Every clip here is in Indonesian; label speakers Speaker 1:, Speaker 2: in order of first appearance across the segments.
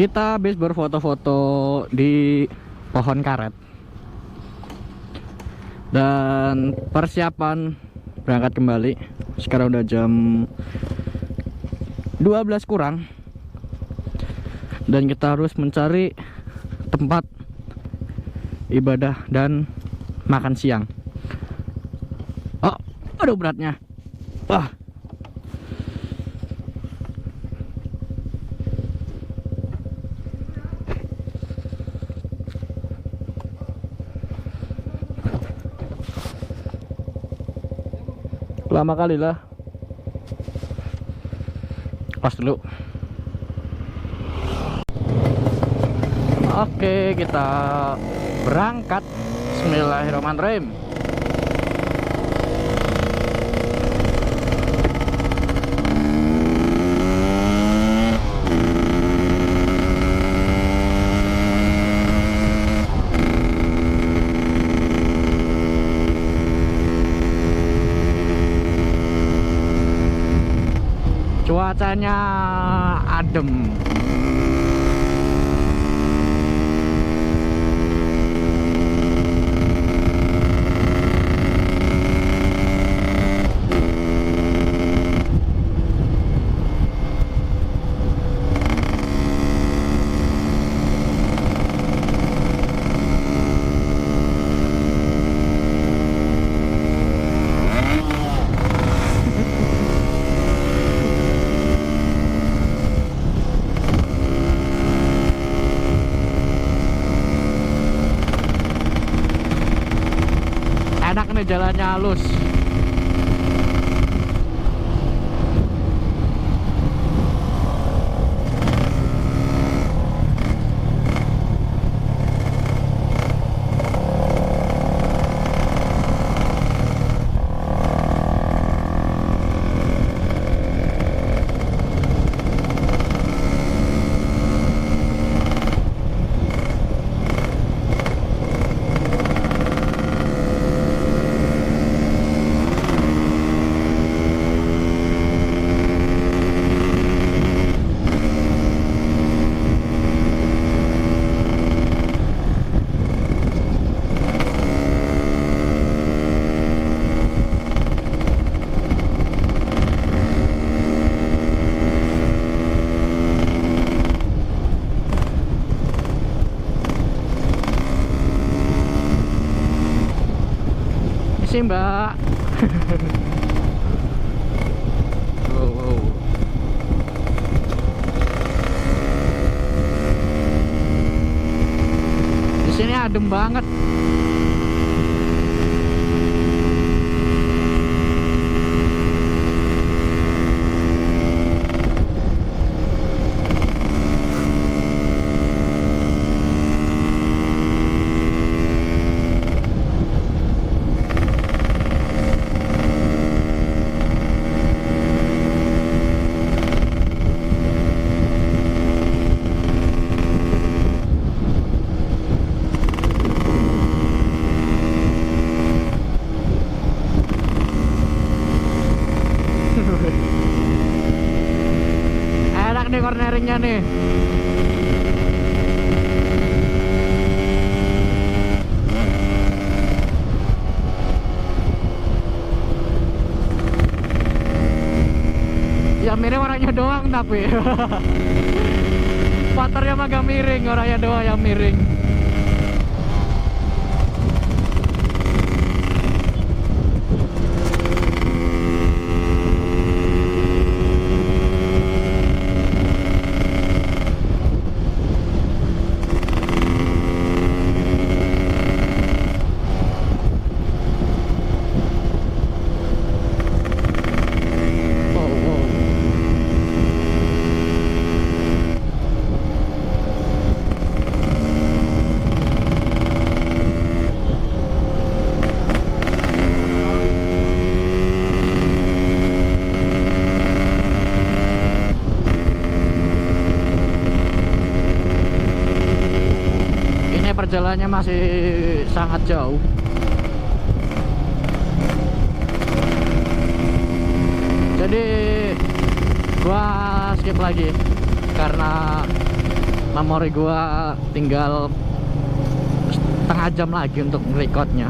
Speaker 1: Kita habis berfoto-foto di pohon karet dan persiapan berangkat kembali. Sekarang udah jam 12 kurang dan kita harus mencari tempat ibadah dan makan siang. Oh, aduh beratnya. Wah. Lama kali lah. Pas dulu. Oke, kita berangkat. Bismillahirrahmanirrahim. Cuacanya adem. Enak nih, jalannya halus. Sih mbak. Wow. Di sini adem banget. Enak nih corneringnya nih. Ya miring orangnya doang tapi motornya mah gak miring, orangnya doang yang miring. Perjalanannya masih sangat jauh. Jadi gua skip lagi karena memori gua tinggal setengah jam lagi untuk merekodnya.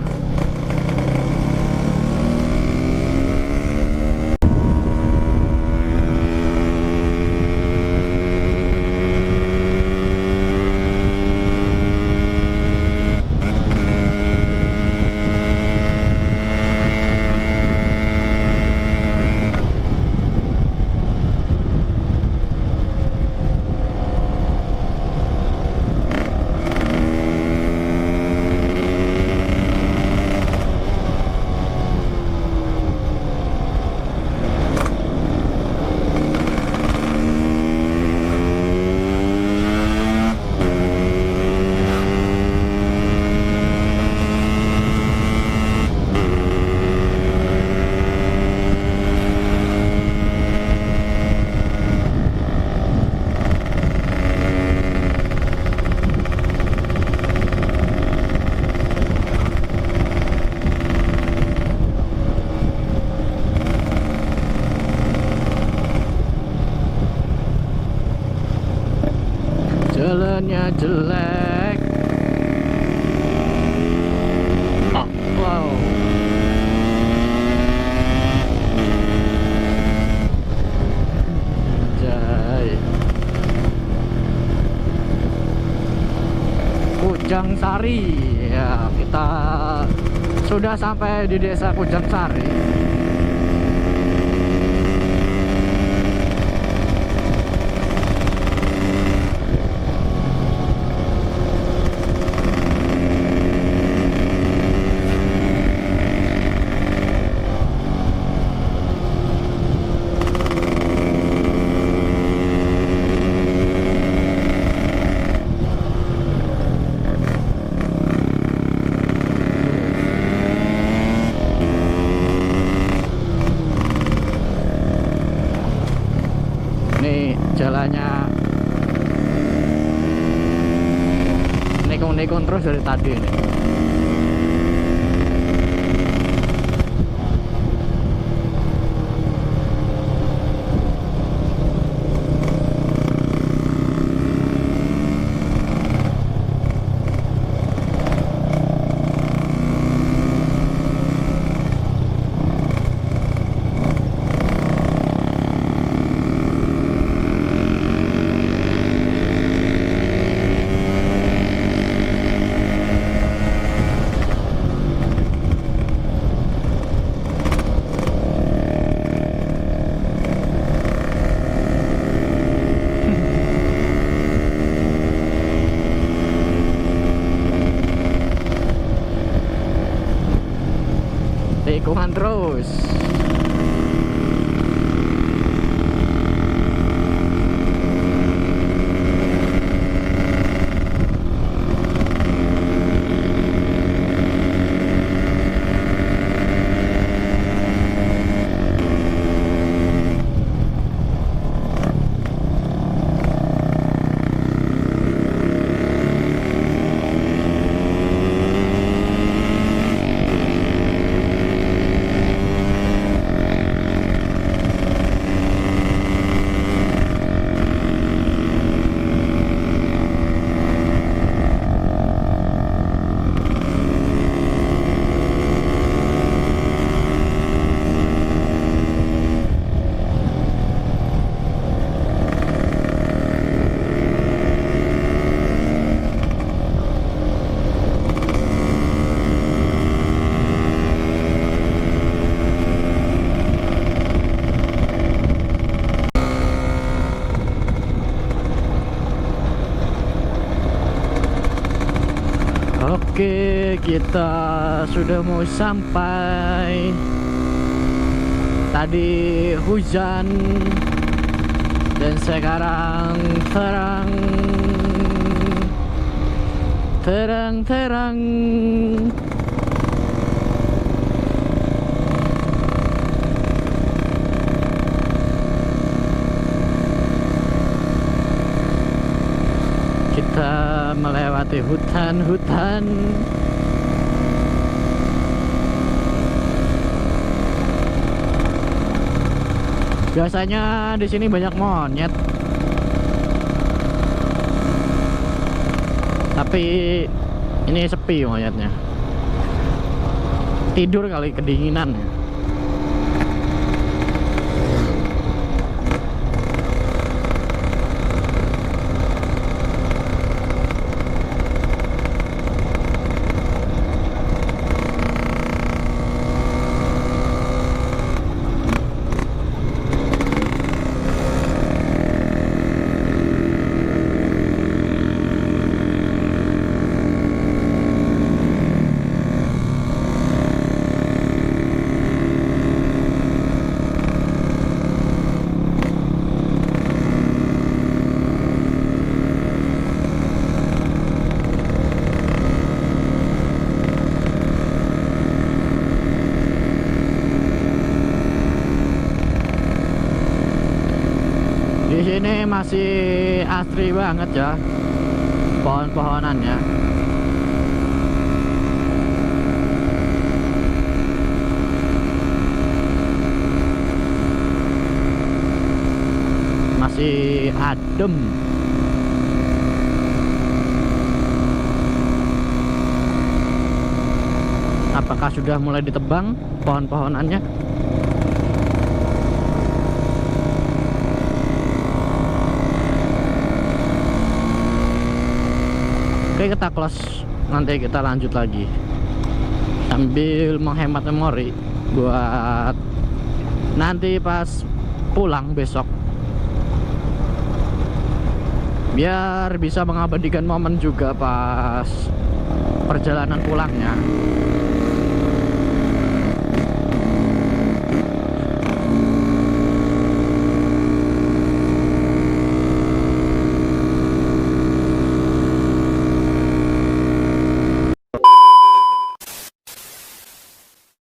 Speaker 1: Jalannya jelek. Oh, wow. Jai. Kujang Sari. Ya, kita sudah sampai di desa Kujang Sari. Jalannya nekong-nekong terus dari tadi ini. Tikungan terus. Oke, kita sudah mau sampai. Tadi hujan dan sekarang terang. Terang-terang. Kita melewati hutan-hutan. Biasanya di sini banyak monyet. Tapi ini sepi monyetnya. Tidur kali, kedinginan ya. Di sini masih asri banget ya pohon-pohonannya. Masih adem. Apakah sudah mulai ditebang pohon-pohonannya? Oke, kita close, nanti kita lanjut lagi sambil menghemat memori buat nanti pas pulang besok, biar bisa mengabadikan momen juga pas perjalanan pulangnya.